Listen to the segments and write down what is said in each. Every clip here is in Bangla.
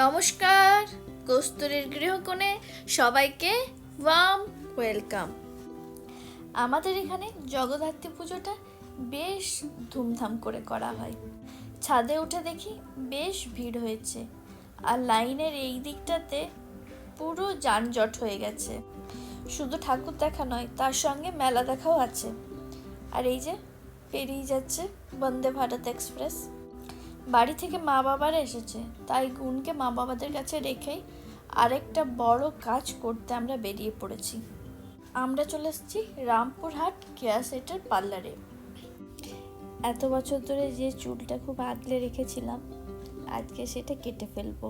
নমস্কার, কস্তুরীর গৃহকোণে সবাইকে ওয়ার্ম ওয়েলকাম। আমাদের এখানে জগদ্ধাত্রী পুজোটা বেশ ধুমধাম করে করা হয়। ছাদে উঠে দেখি বেশ ভিড় হয়েছে, আর লাইনের এই দিকটাতে পুরো যানজট হয়ে গেছে। শুধু ঠাকুর দেখা নয়, তার সঙ্গে মেলা দেখাও আছে। আর এই যে পেরিয়ে যাচ্ছে বন্দে ভারত এক্সপ্রেস। বাড়ি থেকে মা বাবারা এসেছে, তাই গুণকে মা বাবাদের কাছে রেখেই আরেকটা বড় কাজ করতে আমরা বেরিয়ে পড়েছি। আমরা চলে এসেছি রামপুরহাট কেয়া সেটের পার্লারে। এত বছর ধরে যে চুলটা খুব আগলে রেখেছিলাম, আজকে সেটা কেটে ফেলবো।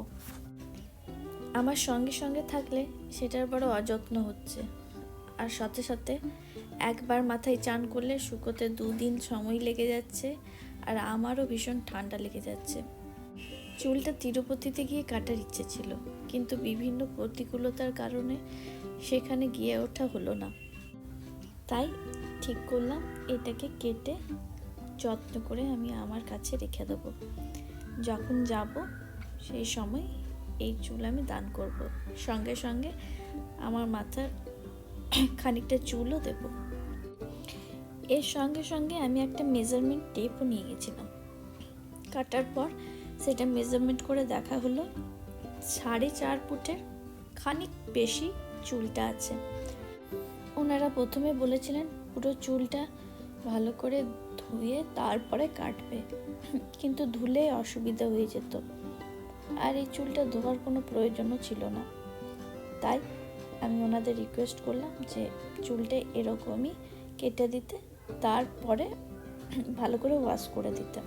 আমার সঙ্গে সঙ্গে থাকলে সেটার বড় অযত্ন হচ্ছে, আর সাথে সাথে একবার মাথায় চান করলে শুকোতে 2 দিন সময় লেগে যাচ্ছে, আর আমারও ভীষণ ঠান্ডা লেগে যাচ্ছে। চুলটা তিরুপতিতে গিয়ে কাটার ইচ্ছে ছিল, কিন্তু বিভিন্ন প্রতিকূলতার কারণে সেখানে গিয়ে ওঠা হলো না। তাই ঠিক করলাম এটাকে কেটে যত্ন করে আমি আমার কাছে রেখে দেবো। যখন যাব সেই সময় এই চুল আমি দান করব, সঙ্গে সঙ্গে আমার মাথার খানিকটা চুলও দেব। এর সঙ্গে সঙ্গে আমি একটা মেজারমেন্ট টেপও নিয়ে গেছিলাম। কাটার পর সেটা মেজারমেন্ট করে দেখা হলো 4.5 ফুটের খানিক বেশি চুলটা আছে। ওনারা প্রথমে বলেছিলেন পুরো চুলটা ভালো করে ধুয়ে তারপরে কাটবে, কিন্তু ধুলে অসুবিধা হয়ে যেত, আর এই চুলটা ধোয়ার কোনো প্রয়োজনও ছিল না। তাই আমি ওনাদের রিকোয়েস্ট করলাম যে চুলটা এরকমই কেটে দিতে, তারপরে ভালো করে ওয়াশ করে দিতে।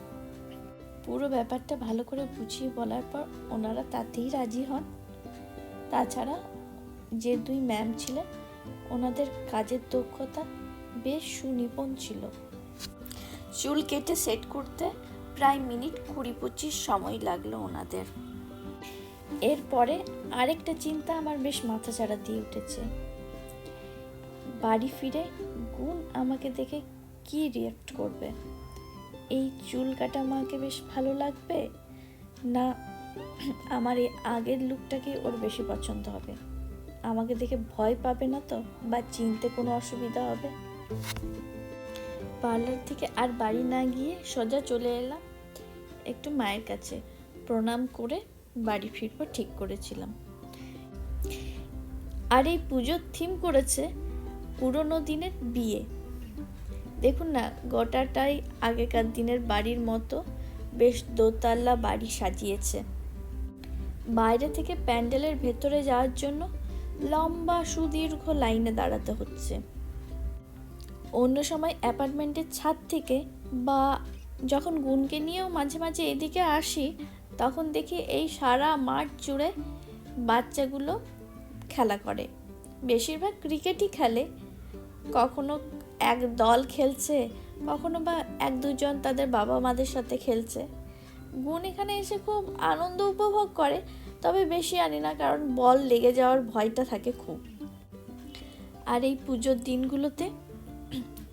পুরো ব্যাপারটা ভালো করে বুঝিয়ে বলার পর ওনারা তাতেই রাজি হন। তাছাড়া যে 2 ম্যাম ছিলেন, ওনাদের কাজের দক্ষতা বেশ সুনিপুণ ছিল। চুল কেটে সেট করতে প্রায় মিনিট 20-25 সময় লাগলো ওনাদের। এরপরে আরেকটা চিন্তা আমার বেশ মাথাচাড়া দিয়ে উঠেছে। বাড়ি ফিরে গুণ আমাকে দেখে কি রিঅ্যাক্ট করবে? এই চুল কাটা মাকে বেশ ভালো লাগবে, না আমার এই আগের লুকটাকে ওর বেশি পছন্দ হবে? আমাকে দেখে ভয় পাবে না তো, বা চিনতে কোনো অসুবিধা হবে? পার্লার থেকে আর বাড়ি না গিয়ে সোজা চলে এলাম একটু মায়ের কাছে। প্রণাম করে বাড়ি ফিরবো ঠিক করেছিলাম। আর এই পুজোর থিম করেছে পুরনো দিনের বিয়ে। দেখুন না, গোটাটাই আগেকার দিনের বাড়ির মতো বেশ দোতলা বাড়ি সাজিয়েছে। বাইরে থেকে প্যান্ডেলের ভেতরে যাওয়ার জন্য লম্বা সুদীর্ঘ লাইনে দাঁড়াতে হচ্ছে। অন্য সময় অ্যাপার্টমেন্টের ছাদ থেকে বা যখন গুণকে নিয়েও মাঝে মাঝে এদিকে আসি, তখন দেখি এই সারা মাঠ জুড়ে বাচ্চাগুলো খেলা করে। বেশিরভাগ ক্রিকেটই খেলে, কখনো এক দল খেলছে, কখনো বা 1-2 জন তাদের বাবা মাদের সাথে খেলছে। গুণ এখানে এসে খুব আনন্দ উপভোগ করে, তবে বেশি আনি না, কারণ বল লেগে যাওয়ার ভয়টা থাকে খুব। আর এই পুজোর দিনগুলোতে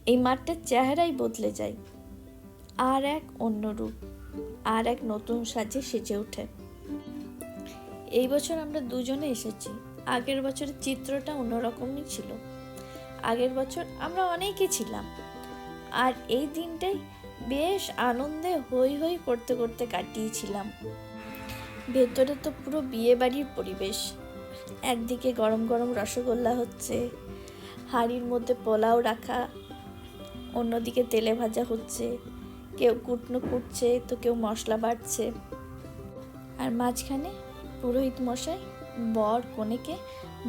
এই মাঠটার চেহারাই বদলে যায়, আর এক অন্য রূপ, আর এক নতুন সাজে সেজে ওঠে। এই বছর আমরা 2জনে এসেছি। আগের বছরের চিত্রটা অন্যরকমই ছিল। আগের বছর আমরা অনেকেই ছিলাম, আর এই দিনটাই বেশ আনন্দে হই হই করতে করতে কাটিয়েছিলাম। ভেতরে তো পুরো বিয়ে বাড়ির পরিবেশ। একদিকে গরম গরম রসগোল্লা হচ্ছে, হাঁড়ির মধ্যে পোলাও রাখা, অন্যদিকে তেলে ভাজা হচ্ছে, কেউ কুটনো কুটছে তো কেউ মশলা বাটছে, আর মাঝখানে পুরোহিত মশাই বর কনেকে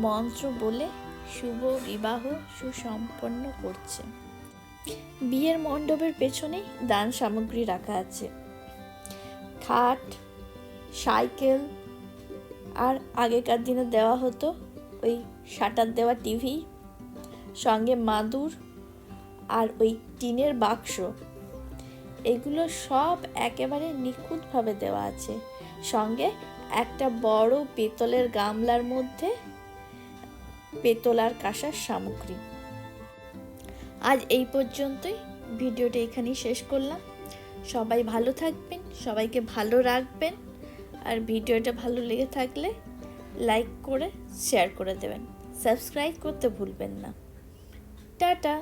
মন্ত্র বলে শুভ বিবাহ সুসম্পন্ন করছে। বিয়ের মণ্ডপের পেছনেই দান সামগ্রী রাখা আছে, খাট, সাইকেল, আর আগেকার দিনে দেওয়া হতো ওই শাটার দেওয়া টিভি, সঙ্গে মাদুর আর ওই টিনের বাক্স। এগুলো সব একেবারে নিখুঁতভাবে দেওয়া আছে। সঙ্গে একটা বড় পেতলের গামলার মধ্যে পেতল আর কাঁসার সামগ্রী। আজ এই পর্যন্তই, ভিডিওটা এখানেই শেষ করলাম। সবাই ভালো থাকবেন, সবাইকে ভালো রাখবেন, আর ভিডিওটা ভালো লেগে থাকলে লাইক করে শেয়ার করে দেবেন, সাবস্ক্রাইব করতে ভুলবেন না। টাটা।